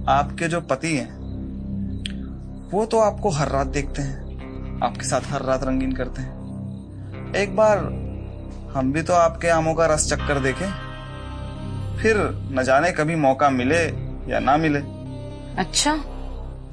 आपके जो पति हैं वो तो आपको हर रात देखते हैं, आपके साथ हर रात रंगीन करते हैं। एक बार हम भी तो आपके आमों का रस चक्कर देखें, फिर न जाने कभी मौका मिले या ना मिले। अच्छा,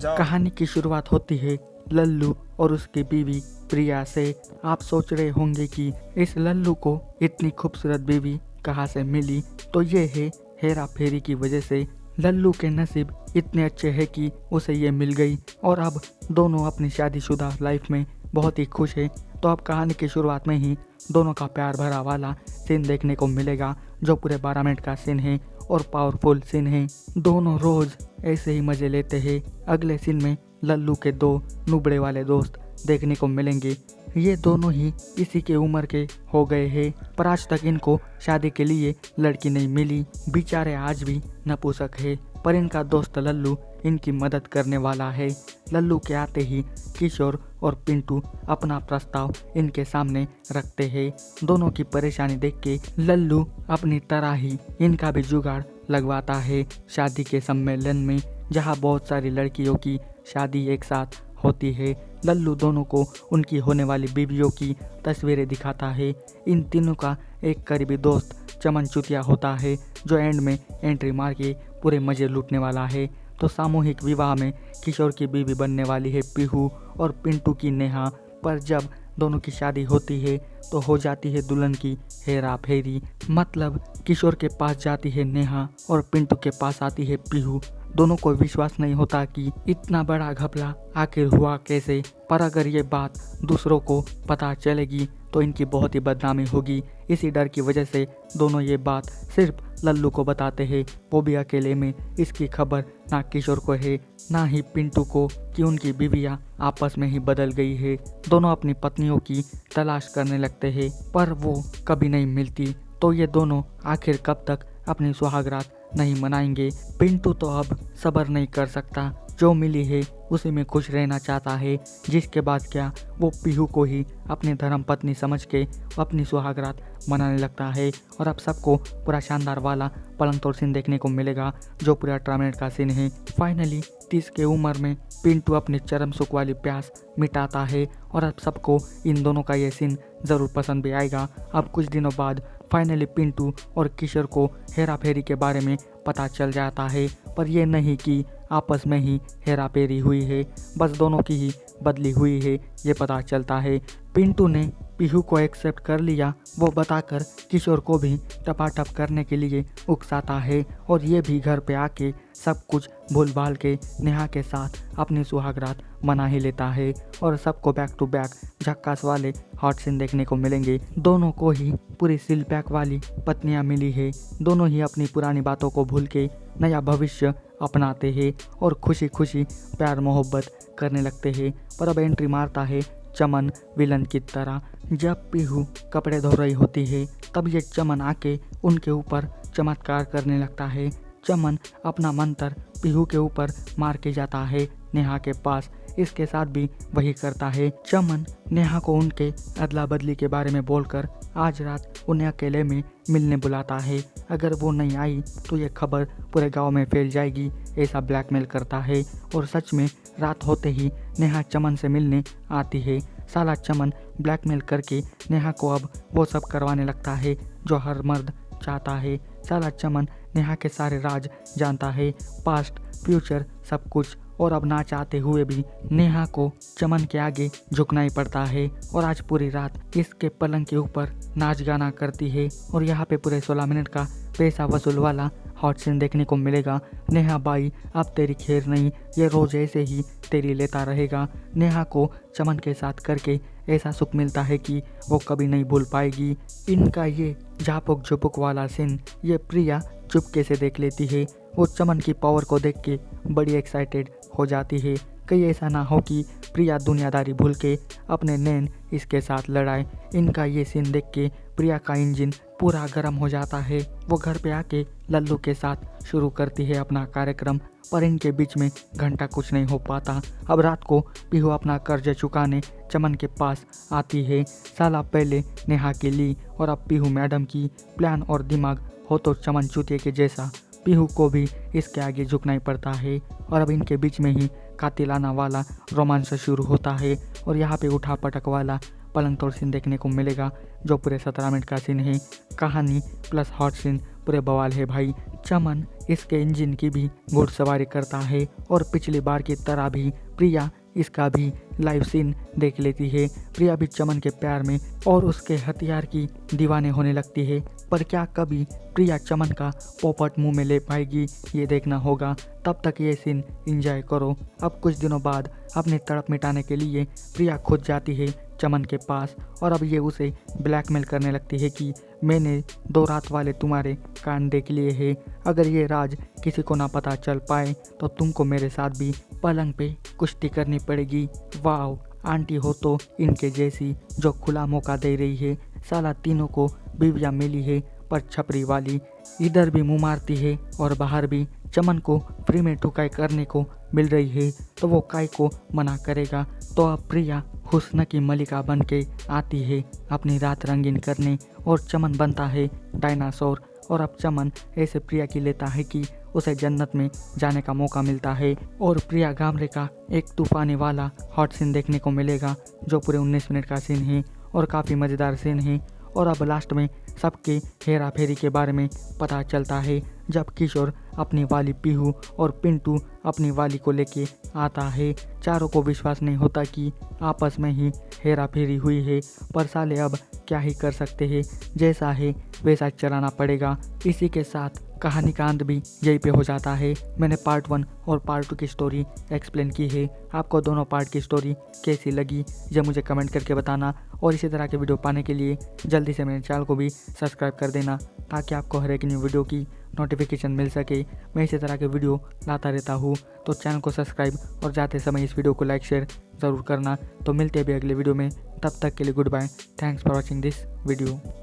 जाओ। कहानी की शुरुआत होती है लल्लू और उसकी बीवी प्रिया से। आप सोच रहे होंगे कि इस लल्लू को इतनी खूबसूरत बीवी कहाँ से मिली, तो ये है हेरा फेरी की वजह से। लल्लू के नसीब इतने अच्छे हैं कि उसे ये मिल गई और अब दोनों अपनी शादीशुदा लाइफ में बहुत ही खुश है। तो अब कहानी की शुरुआत में ही दोनों का प्यार भरा वाला सीन देखने को मिलेगा, जो पूरे 12 मिनट का सीन है और पावरफुल सीन है। दोनों रोज ऐसे ही मजे लेते हैं। अगले सीन में लल्लू के 2 नुबड़े वाले दोस्त देखने को मिलेंगे। ये दोनों ही इसी के उम्र के हो गए हैं, पर आज तक इनको शादी के लिए लड़की नहीं मिली। बेचारे आज भी नपुंसक है, पर इनका दोस्त लल्लू इनकी मदद करने वाला है। लल्लू के आते ही किशोर और पिंटू अपना प्रस्ताव इनके सामने रखते हैं। दोनों की परेशानी देख के लल्लू अपनी तरह ही इनका भी जुगाड़ लगवाता है। शादी के सम्मेलन में जहाँ बहुत सारी लड़कियों की शादी एक साथ होती है, लल्लू दोनों को उनकी होने वाली बीवियों की तस्वीरें दिखाता है। इन तीनों का एक करीबी दोस्त चमन चुतिया होता है, जो एंड में एंट्री मार के पूरे मजे लूटने वाला है। तो सामूहिक विवाह में किशोर की बीवी बनने वाली है पीहू और पिंटू की नेहा। पर जब दोनों की शादी होती है तो हो जाती है दुल्हन की हेरा फेरी। मतलब किशोर के पास जाती है नेहा और पिंटू के पास आती है पीहू। दोनों को विश्वास नहीं होता कि इतना बड़ा घपला आखिर हुआ कैसे, पर अगर ये बात दूसरों को पता चलेगी तो इनकी बहुत ही बदनामी होगी। इसी डर की वजह से दोनों ये बात सिर्फ लल्लू को बताते हैं, वो भी अकेले में। इसकी खबर ना किशोर को है ना ही पिंटू को कि उनकी बीवियां आपस में ही बदल गई है। दोनों अपनी पत्नियों की तलाश करने लगते हैं, पर वो कभी नहीं मिलती। तो ये दोनों आखिर कब तक अपनी सुहागरात नहीं मनाएंगे। पिंटू तो अब सब्र नहीं कर सकता, जो मिली है उसी में खुश रहना चाहता है। जिसके बाद क्या, वो पीहू को ही अपनी धर्म पत्नी समझ के अपनी सुहागरात मनाने लगता है। और अब सबको पूरा शानदार वाला पलंग तोड़ सीन देखने को मिलेगा, जो पूरा 18 मिनट का सीन है। फाइनली 30 के उम्र में पिंटू अपनी चरम सुख वाली प्यास मिटाता है और अब सबको इन दोनों का ये सीन ज़रूर पसंद भी आएगा। अब कुछ दिनों बाद फाइनली पिंटू और किशोर को हेरा फेरी के बारे में पता चल जाता है, पर यह नहीं कि आपस में ही हेरा फेरी हुई है, बस दोनों की ही बदली हुई है ये पता चलता है। पिंटू ने पीहू को एक्सेप्ट कर लिया, वो बताकर किशोर को भी टपाटप करने के लिए उकसाता है और ये भी घर पे आके सब कुछ भूल भाल के नेहा के साथ अपनी सुहागरात मना ही लेता है। और सबको बैक टू बैक झक्कास वाले हॉट सीन देखने को मिलेंगे। दोनों को ही पूरी सील पैक वाली पत्नियां मिली है। दोनों ही अपनी पुरानी बातों को भूल के नया भविष्य अपनाते हैं और खुशी खुशी प्यार मोहब्बत करने लगते हैं। पर अब एंट्री मारता है चमन विलन की तरह। जब पीहू कपड़े धो रही होती है तब ये चमन आके उनके ऊपर चमत्कार करने लगता है। चमन अपना मंत्र पीहू के ऊपर मार के जाता है नेहा के पास। इसके साथ भी वही करता है। चमन नेहा को उनके अदला बदली के बारे में बोलकर आज रात उन्हें अकेले में मिलने बुलाता है। अगर वो नहीं आई तो ये खबर पूरे गांव में फैल जाएगी, ऐसा ब्लैकमेल करता है। और सच में रात होते ही नेहा चमन से मिलने आती है। साला चमन ब्लैकमेल करके नेहा को अब वो सब करवाने लगता है जो हर मर्द चाहता है। साला चमन नेहा के सारे राज जानता है, पास्ट फ्यूचर सब कुछ, और अब ना चाहते हुए भी नेहा को चमन के आगे झुकना ही पड़ता है। और आज पूरी रात इसके पलंग के ऊपर नाच गाना करती है और यहाँ पे पूरे 16 मिनट का पैसा वसूल वाला हॉट सीन देखने को मिलेगा। नेहा बाई अब तेरी खैर नहीं, ये रोज ऐसे ही तेरी लेता रहेगा। नेहा को चमन के साथ करके ऐसा सुख मिलता है कि वो कभी नहीं भूल पाएगी। इनका ये झापुक झुपुक वाला सीन ये प्रिया चुपके से देख लेती है। वो चमन की पावर को देख के बड़ी एक्साइटेड हो जाती है। कहीं ऐसा ना हो कि प्रिया दुनियादारी भूल के अपने नैन इसके साथ लड़ाए। इनका ये सीन देख के प्रिया का इंजन पूरा गर्म हो जाता है। वो घर पे आके लल्लू के साथ शुरू करती है अपना कार्यक्रम, पर इनके बीच में घंटा कुछ नहीं हो पाता। अब रात को पीहू अपना कर्ज चुकाने चमन के पास आती है। साला पहले नेहा के ली और अब पीहू मैडम की प्लान और दिमाग हो तो चमन चूतिए के जैसा, पीहू को भी इसके आगे झुकना ही पड़ता है और अब इनके बीच में ही कातिलाना वाला रोमांस शुरू होता है और यहाँ पे उठा पटक वाला पलंग तोड़ सीन देखने को मिलेगा जो पूरे 17 मिनट का सीन है। कहानी प्लस हॉट सीन पूरे बवाल है भाई। चमन इसके इंजन की भी घुड़सवारी करता है और पिछली बार की तरह भी प्रिया इसका भी लाइव सीन देख लेती है। प्रिया भी चमन के प्यार में और उसके हथियार की दीवाने होने लगती है, पर क्या कभी प्रिया चमन का पोपट मुंह में ले पाएगी ये देखना होगा। तब तक ये सीन एंजॉय करो। अब कुछ दिनों बाद अपनी तड़प मिटाने के लिए प्रिया खुद जाती है चमन के पास और अब ये उसे ब्लैकमेल करने लगती है कि मैंने 2 रात वाले तुम्हारे कान देख लिए हैं, अगर ये राज किसी को ना पता चल पाए तो तुमको मेरे साथ भी पलंग पे कुश्ती करनी पड़ेगी। वाओ, आंटी हो तो इनके जैसी जो खुला मौका दे रही है। साला तीनों को बीवियाँ मिली है पर छपरी वाली इधर भी मुँह मारती है और बाहर भी चमन को फ्री में ठुकाई करने को मिल रही है तो वो काय को मना करेगा। तो अब प्रिया हुस्न की मलिका बन के आती है अपनी रात रंगीन करने और चमन बनता है डायनासोर। और अब चमन ऐसे प्रिया की लेता है कि उसे जन्नत में जाने का मौका मिलता है और प्रिया गामरे का एक तूफानी वाला हॉट सीन देखने को मिलेगा जो पूरे 19 मिनट का सीन है और काफ़ी मज़ेदार सीन है। और अब लास्ट में सबके हेरा फेरी के बारे में पता चलता है जब किशोर अपनी वाली पीहू और पिंटू अपनी वाली को लेके आता है। चारों को विश्वास नहीं होता कि आपस में ही हेरा फेरी हुई है, पर साले अब क्या ही कर सकते हैं, जैसा है वैसा चलाना पड़ेगा। इसी के साथ कहानी का अंत भी यहीं पे हो जाता है। मैंने पार्ट 1 और पार्ट 2 की स्टोरी एक्सप्लेन की है। आपको दोनों पार्ट की स्टोरी कैसी लगी ये मुझे कमेंट करके बताना और इसी तरह के वीडियो पाने के लिए जल्दी से मेरे चैनल को भी सब्सक्राइब कर देना ताकि आपको हर एक न्यू वीडियो की नोटिफिकेशन मिल सके। मैं इसी तरह के वीडियो लाता रहता हूँ, तो चैनल को सब्सक्राइब और जाते समय इस वीडियो को लाइक शेयर ज़रूर करना। तो मिलते हैं भी अगले वीडियो में, तब तक के लिए goodbye. Thanks for watching this video.